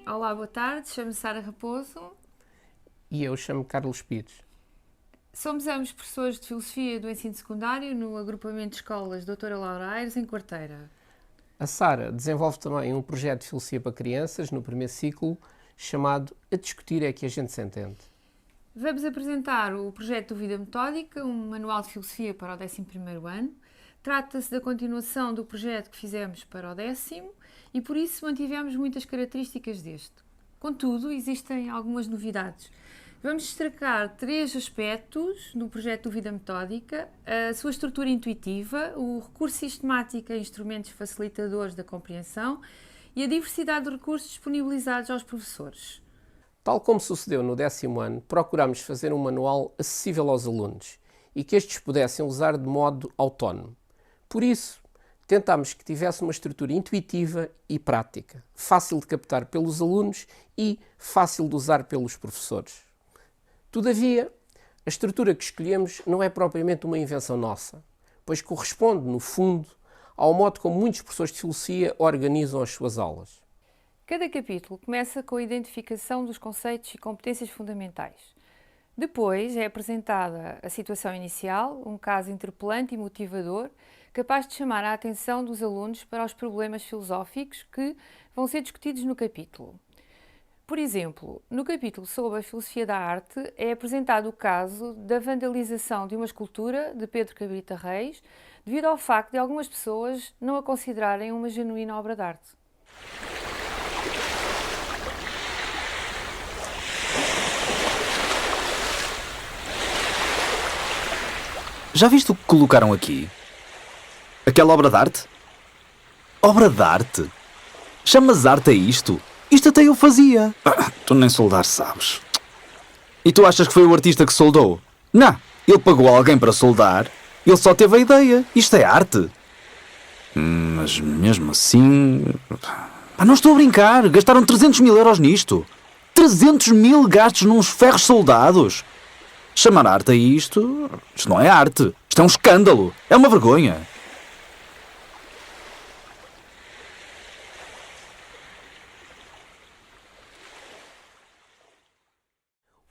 Olá, boa tarde. Chamo-me Sara Raposo. E eu chamo-me Carlos Pires. Somos ambos professores de Filosofia do Ensino Secundário no agrupamento de escolas Doutora Laura Aires, em Quarteira. A Sara desenvolve também um projeto de filosofia para crianças no primeiro ciclo, chamado A Discutir é que a gente se entende. Vamos apresentar o projeto do Vida Metódica, um manual de filosofia para o 11º ano. Trata-se da continuação do projeto que fizemos para o 10º e por isso mantivemos muitas características deste. Contudo, existem algumas novidades. Vamos destacar 3 aspectos do projeto do Vida Metódica: a sua estrutura intuitiva, o recurso sistemático a instrumentos facilitadores da compreensão e a diversidade de recursos disponibilizados aos professores. Tal como sucedeu no 10º ano, procurámos fazer um manual acessível aos alunos e que estes pudessem usar de modo autónomo. Por isso, tentámos que tivesse uma estrutura intuitiva e prática, fácil de captar pelos alunos e fácil de usar pelos professores. Todavia, a estrutura que escolhemos não é propriamente uma invenção nossa, pois corresponde, no fundo, ao modo como muitos professores de filosofia organizam as suas aulas. Cada capítulo começa com a identificação dos conceitos e competências fundamentais. Depois é apresentada a situação inicial, um caso interpelante e motivador, capaz de chamar a atenção dos alunos para os problemas filosóficos que vão ser discutidos no capítulo. Por exemplo, no capítulo sobre a filosofia da arte é apresentado o caso da vandalização de uma escultura de Pedro Cabrita Reis, devido ao facto de algumas pessoas não a considerarem uma genuína obra de arte. Já viste o que colocaram aqui? Aquela obra de arte? Obra de arte? Chamas arte a isto? Isto até eu fazia. Tu nem soldar sabes. E tu achas que foi o artista que soldou? Não, ele pagou alguém para soldar. Ele só teve a ideia. Isto é arte. Mas mesmo assim... não estou a brincar. Gastaram 300 mil euros nisto. 300 mil gastos nos ferros soldados. Chamar arte a isto não é arte. Isto é um escândalo. É uma vergonha.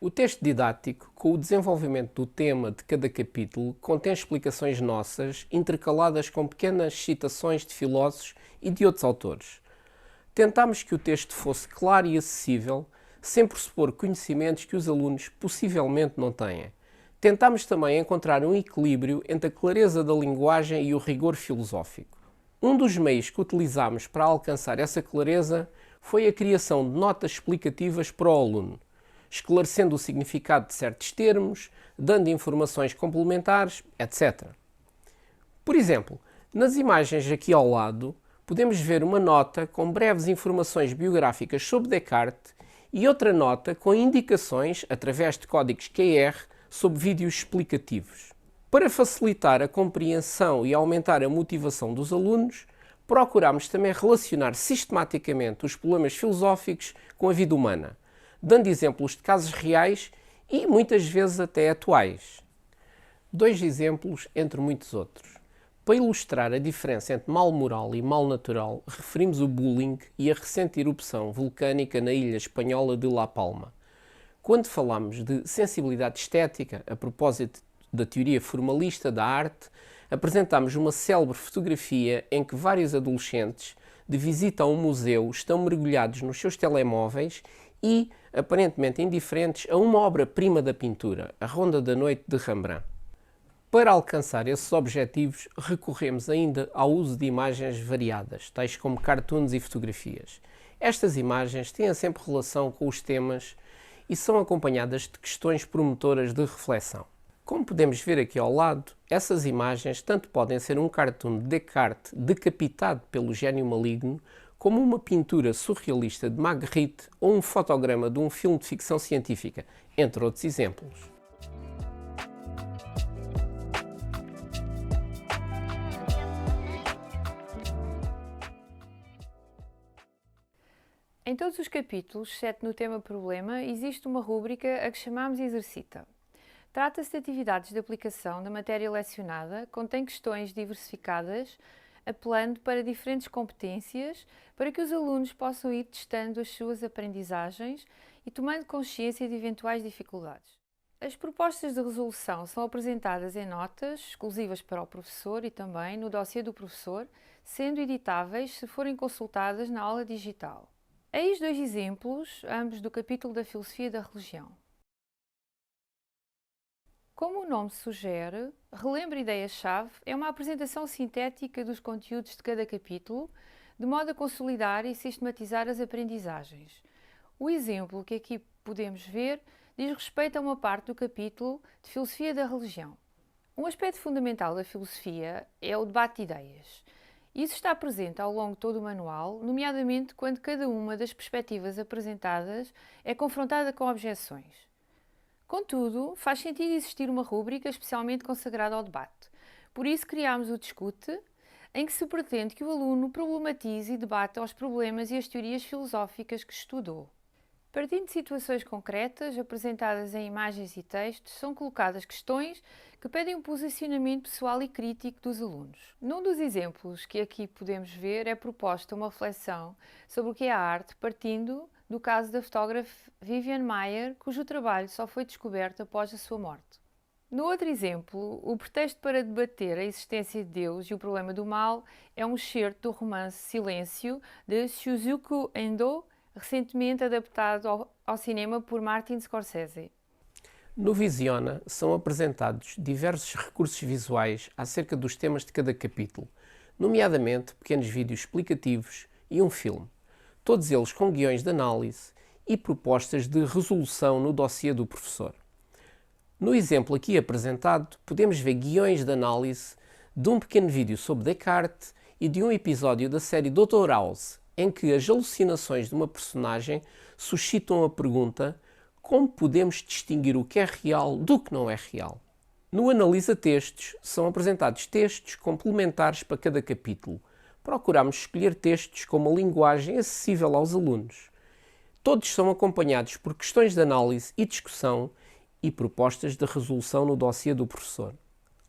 O texto didático, com o desenvolvimento do tema de cada capítulo, contém explicações nossas, intercaladas com pequenas citações de filósofos e de outros autores. Tentámos que o texto fosse claro e acessível, sem pressupor conhecimentos que os alunos possivelmente não têm. Tentámos também encontrar um equilíbrio entre a clareza da linguagem e o rigor filosófico. Um dos meios que utilizámos para alcançar essa clareza foi a criação de notas explicativas para o aluno, esclarecendo o significado de certos termos, dando informações complementares, etc. Por exemplo, nas imagens aqui ao lado, podemos ver uma nota com breves informações biográficas sobre Descartes e outra nota com indicações, através de códigos QR, sobre vídeos explicativos. Para facilitar a compreensão e aumentar a motivação dos alunos, procurámos também relacionar sistematicamente os problemas filosóficos com a vida humana, dando exemplos de casos reais e muitas vezes até atuais. 2 exemplos entre muitos outros. Para ilustrar a diferença entre mal moral e mal natural, referimos o bullying e a recente erupção vulcânica na ilha espanhola de La Palma. Quando falamos de sensibilidade estética, a propósito da teoria formalista da arte, apresentamos uma célebre fotografia em que vários adolescentes, de visita a um museu, estão mergulhados nos seus telemóveis e, aparentemente indiferentes, a uma obra-prima da pintura, a Ronda da Noite de Rembrandt. Para alcançar esses objetivos, recorremos ainda ao uso de imagens variadas, tais como cartoons e fotografias. Estas imagens têm sempre relação com os temas e são acompanhadas de questões promotoras de reflexão. Como podemos ver aqui ao lado, essas imagens tanto podem ser um cartoon de Descartes decapitado pelo gênio maligno, como uma pintura surrealista de Magritte ou um fotograma de um filme de ficção científica, entre outros exemplos. Em todos os capítulos, exceto no tema problema, existe uma rúbrica a que chamamos Exercita. Trata-se de atividades de aplicação da matéria lecionada, contém questões diversificadas, apelando para diferentes competências, para que os alunos possam ir testando as suas aprendizagens e tomando consciência de eventuais dificuldades. As propostas de resolução são apresentadas em notas, exclusivas para o professor e também no dossiê do professor, sendo editáveis se forem consultadas na aula digital. Eis 2 exemplos, ambos do capítulo da Filosofia da Religião. Como o nome sugere, Relembra Ideias-Chave é uma apresentação sintética dos conteúdos de cada capítulo, de modo a consolidar e sistematizar as aprendizagens. O exemplo que aqui podemos ver diz respeito a uma parte do capítulo de Filosofia da Religião. Um aspecto fundamental da filosofia é o debate de ideias. Isso está presente ao longo de todo o manual, nomeadamente quando cada uma das perspectivas apresentadas é confrontada com objeções. Contudo, faz sentido existir uma rúbrica especialmente consagrada ao debate. Por isso criámos o Discute, em que se pretende que o aluno problematize e debata os problemas e as teorias filosóficas que estudou. Partindo de situações concretas, apresentadas em imagens e textos, são colocadas questões que pedem um posicionamento pessoal e crítico dos alunos. Num dos exemplos que aqui podemos ver, é proposta uma reflexão sobre o que é a arte, partindo do caso da fotógrafa Vivian Maier, cujo trabalho só foi descoberto após a sua morte. No outro exemplo, o pretexto para debater a existência de Deus e o problema do mal é um excerto do romance Silêncio, de Shuzuku Endo, recentemente adaptado ao cinema por Martin Scorsese. No Visiona são apresentados diversos recursos visuais acerca dos temas de cada capítulo, nomeadamente pequenos vídeos explicativos e um filme, todos eles com guiões de análise e propostas de resolução no dossiê do professor. No exemplo aqui apresentado, podemos ver guiões de análise de um pequeno vídeo sobre Descartes e de um episódio da série Dr. House, em que as alucinações de uma personagem suscitam a pergunta: como podemos distinguir o que é real do que não é real? No Analisa Textos são apresentados textos complementares para cada capítulo. Procuramos escolher textos com uma linguagem acessível aos alunos. Todos são acompanhados por questões de análise e discussão e propostas de resolução no dossiê do professor.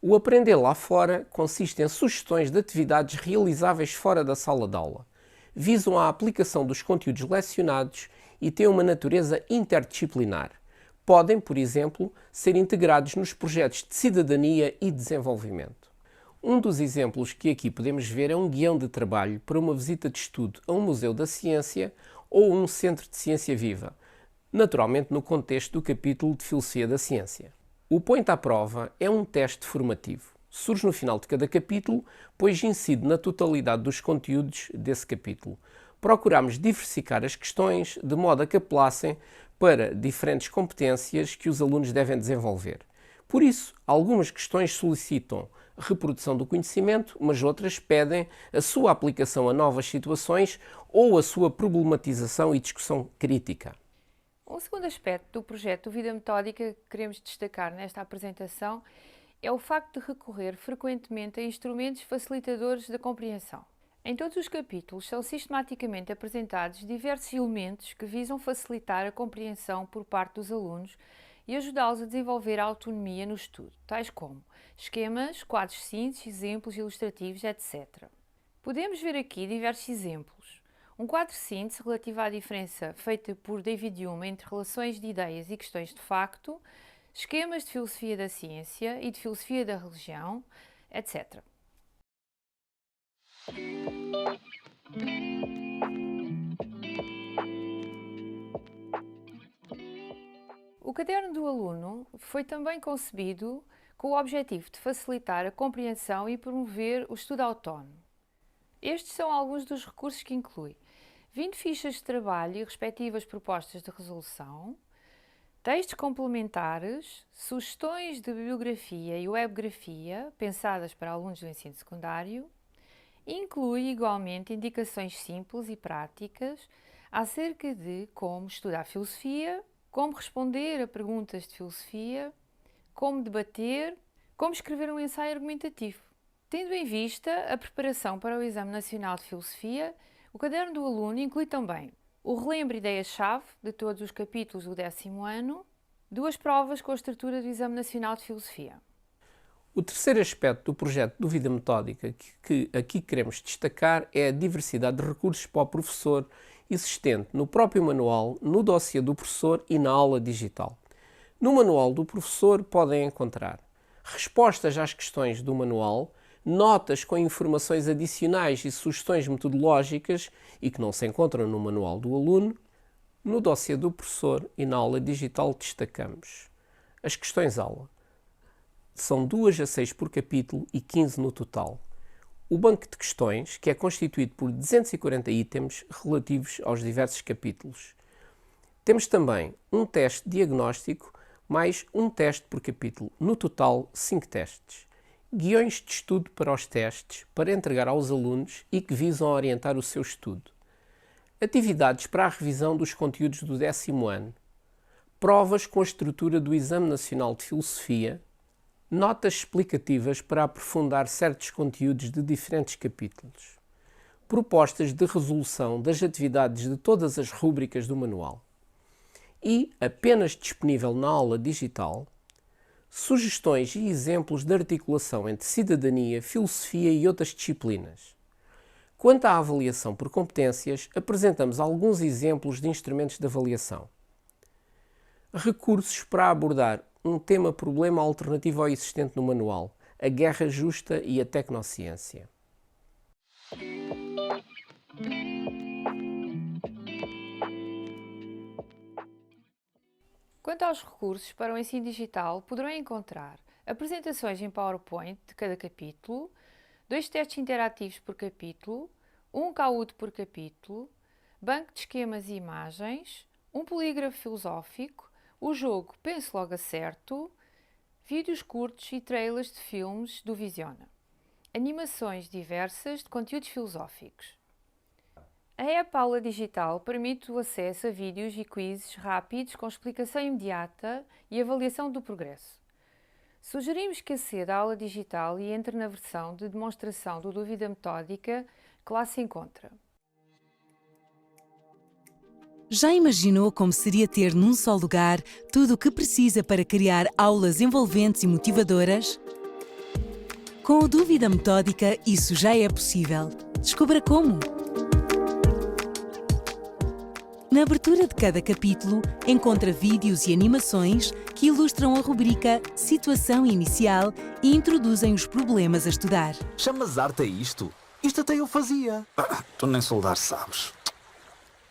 O Aprender lá fora consiste em sugestões de atividades realizáveis fora da sala de aula. Visam a aplicação dos conteúdos lecionados e têm uma natureza interdisciplinar. Podem, por exemplo, ser integrados nos projetos de cidadania e desenvolvimento. Um dos exemplos que aqui podemos ver é um guião de trabalho para uma visita de estudo a um museu da ciência ou um centro de ciência viva, naturalmente no contexto do capítulo de Filosofia da Ciência. O Point à Prova é um teste formativo. Surge no final de cada capítulo, pois incide na totalidade dos conteúdos desse capítulo. Procuramos diversificar as questões de modo a que apelassem para diferentes competências que os alunos devem desenvolver. Por isso, algumas questões solicitam reprodução do conhecimento, mas outras pedem a sua aplicação a novas situações ou a sua problematização e discussão crítica. Um segundo aspecto do projeto Vida Metódica que queremos destacar nesta apresentação é o facto de recorrer frequentemente a instrumentos facilitadores da compreensão. Em todos os capítulos são sistematicamente apresentados diversos elementos que visam facilitar a compreensão por parte dos alunos e ajudá-los a desenvolver a autonomia no estudo, tais como esquemas, quadros de síntese, exemplos ilustrativos, etc. Podemos ver aqui diversos exemplos. Um quadro de síntese relativo à diferença feita por David Hume entre relações de ideias e questões de facto, esquemas de filosofia da ciência e de filosofia da religião, etc. O caderno do aluno foi também concebido com o objetivo de facilitar a compreensão e promover o estudo autónomo. Estes são alguns dos recursos que inclui 20 fichas de trabalho e respectivas propostas de resolução, textos complementares, sugestões de bibliografia e webgrafia pensadas para alunos do ensino secundário, inclui igualmente indicações simples e práticas acerca de como estudar filosofia, como responder a perguntas de filosofia, como debater, como escrever um ensaio argumentativo. Tendo em vista a preparação para o Exame Nacional de Filosofia, o caderno do aluno inclui também o Relembra Ideias-Chave de todos os capítulos do 10º ano, 2 provas com a estrutura do Exame Nacional de Filosofia. O terceiro aspecto do projeto de dúvida metódica que aqui queremos destacar é a diversidade de recursos para o professor existente no próprio manual, no dossiê do professor e na aula digital. No manual do professor podem encontrar respostas às questões do manual, notas com informações adicionais e sugestões metodológicas e que não se encontram no manual do aluno. No dossiê do professor e na aula digital destacamos as questões-aula. São 2 a 6 por capítulo e 15 no total. O banco de questões, que é constituído por 240 itens relativos aos diversos capítulos. Temos também um teste diagnóstico, mais um teste por capítulo. No total, 5 testes. Guiões de estudo para os testes, para entregar aos alunos e que visam orientar o seu estudo. Atividades para a revisão dos conteúdos do 10º ano. Provas com a estrutura do Exame Nacional de Filosofia. Notas explicativas para aprofundar certos conteúdos de diferentes capítulos. Propostas de resolução das atividades de todas as rúbricas do manual. E, apenas disponível na aula digital, sugestões e exemplos de articulação entre cidadania, filosofia e outras disciplinas. Quanto à avaliação por competências, apresentamos alguns exemplos de instrumentos de avaliação. Recursos para abordar um tema-problema alternativo ao existente no manual, a guerra justa e a tecnociência. Quanto aos recursos para o ensino digital, poderão encontrar apresentações em PowerPoint de cada capítulo, 2 testes interativos por capítulo, um CAUT por capítulo, banco de esquemas e imagens, um polígrafo filosófico, o jogo Pense Logo Acerto, vídeos curtos e trailers de filmes do Visiona, animações diversas de conteúdos filosóficos. A app Aula Digital permite o acesso a vídeos e quizzes rápidos com explicação imediata e avaliação do progresso. Sugerimos que aceda à aula digital e entre na versão de demonstração do Dúvida Metódica que lá se encontra. Já imaginou como seria ter num só lugar tudo o que precisa para criar aulas envolventes e motivadoras? Com o Dúvida Metódica, isso já é possível. Descubra como! Na abertura de cada capítulo, encontra vídeos e animações que ilustram a rubrica Situação Inicial e introduzem os problemas a estudar. Chamas arte a isto? Isto até eu fazia. Tu nem soldar sabes.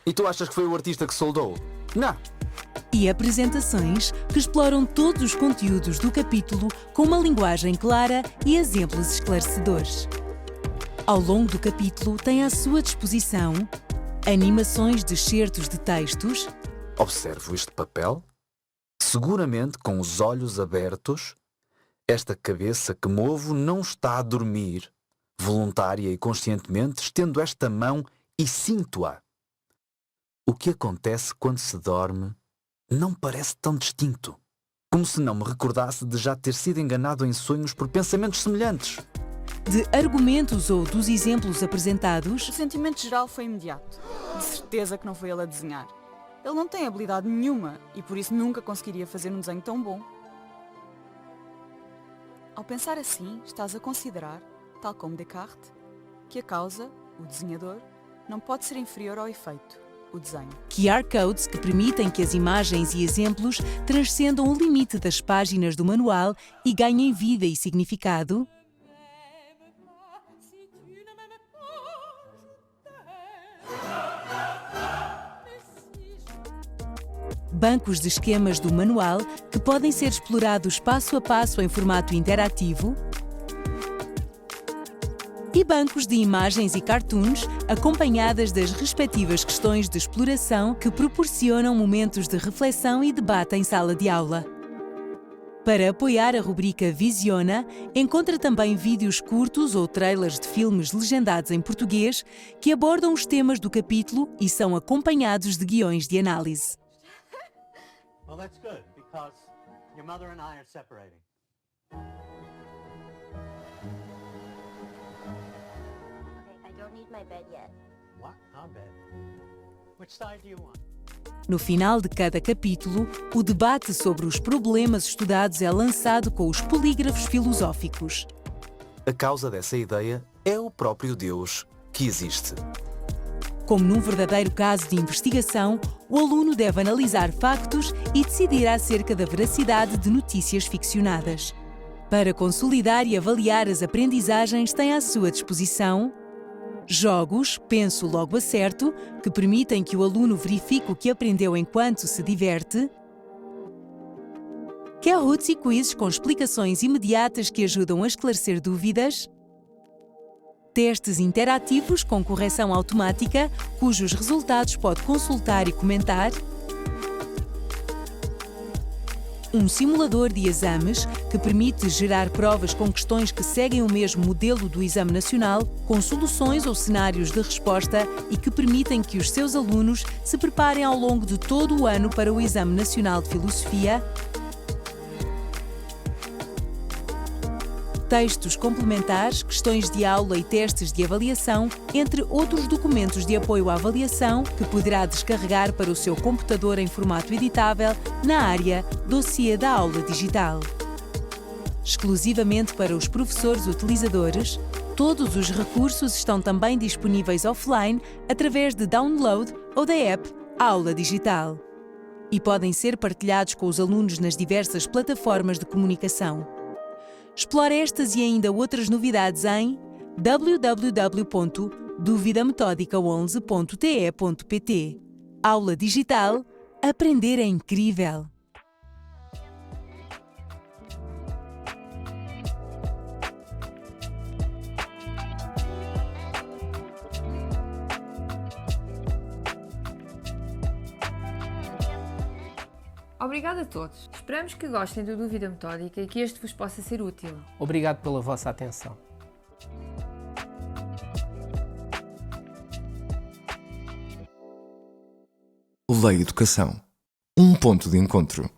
E tu achas que foi o artista que soldou? Não. E apresentações que exploram todos os conteúdos do capítulo com uma linguagem clara e exemplos esclarecedores. Ao longo do capítulo tem à sua disposição animações de excertos de textos. Observo este papel. Seguramente com os olhos abertos, esta cabeça que movo não está a dormir. Voluntária e conscientemente estendo esta mão e sinto-a. O que acontece quando se dorme não parece tão distinto, como se não me recordasse de já ter sido enganado em sonhos por pensamentos semelhantes. De argumentos ou dos exemplos apresentados, O sentimento geral foi imediato. De certeza que não foi ele a desenhar. Ele não tem habilidade nenhuma e por isso nunca conseguiria fazer um desenho tão bom. Ao pensar assim, estás a considerar, tal como Descartes, que a causa, o desenhador, não pode ser inferior ao efeito, o desenho. QR codes que permitem que as imagens e exemplos transcendam o limite das páginas do manual e ganhem vida e significado. Bancos de esquemas do manual que podem ser explorados passo a passo em formato interativo. E bancos de imagens e cartoons acompanhadas das respectivas questões de exploração que proporcionam momentos de reflexão e debate em sala de aula. Para apoiar a rubrica Visiona, encontra também vídeos curtos ou trailers de filmes legendados em português que abordam os temas do capítulo e são acompanhados de guiões de análise. Well, that's good, because your mother and I are separating. Okay, I don't need my bed yet. What? Our bed? Which side do you want? No final de cada capítulo, o debate sobre os problemas estudados é lançado com os polígrafos filosóficos. A causa dessa ideia é o próprio Deus que existe. Como num verdadeiro caso de investigação, o aluno deve analisar factos e decidir acerca da veracidade de notícias ficcionadas. Para consolidar e avaliar as aprendizagens, tem à sua disposição jogos, penso logo acerto, que permitem que o aluno verifique o que aprendeu enquanto se diverte, Kahoots e quizzes com explicações imediatas que ajudam a esclarecer dúvidas, testes interativos com correção automática, cujos resultados pode consultar e comentar, um simulador de exames que permite gerar provas com questões que seguem o mesmo modelo do Exame Nacional, com soluções ou cenários de resposta e que permitem que os seus alunos se preparem ao longo de todo o ano para o Exame Nacional de Filosofia, textos complementares, questões de aula e testes de avaliação, entre outros documentos de apoio à avaliação que poderá descarregar para o seu computador em formato editável na área Dossiê da Aula Digital. Exclusivamente para os professores utilizadores, todos os recursos estão também disponíveis offline através de download ou da app Aula Digital e podem ser partilhados com os alunos nas diversas plataformas de comunicação. Explore estas e ainda outras novidades em www.duvidametodica11.te.pt. Aula Digital. Aprender é incrível! Obrigada a todos. Esperamos que gostem do Dúvida Metódica e que este vos possa ser útil. Obrigado pela vossa atenção. Lei Educação. Um ponto de encontro.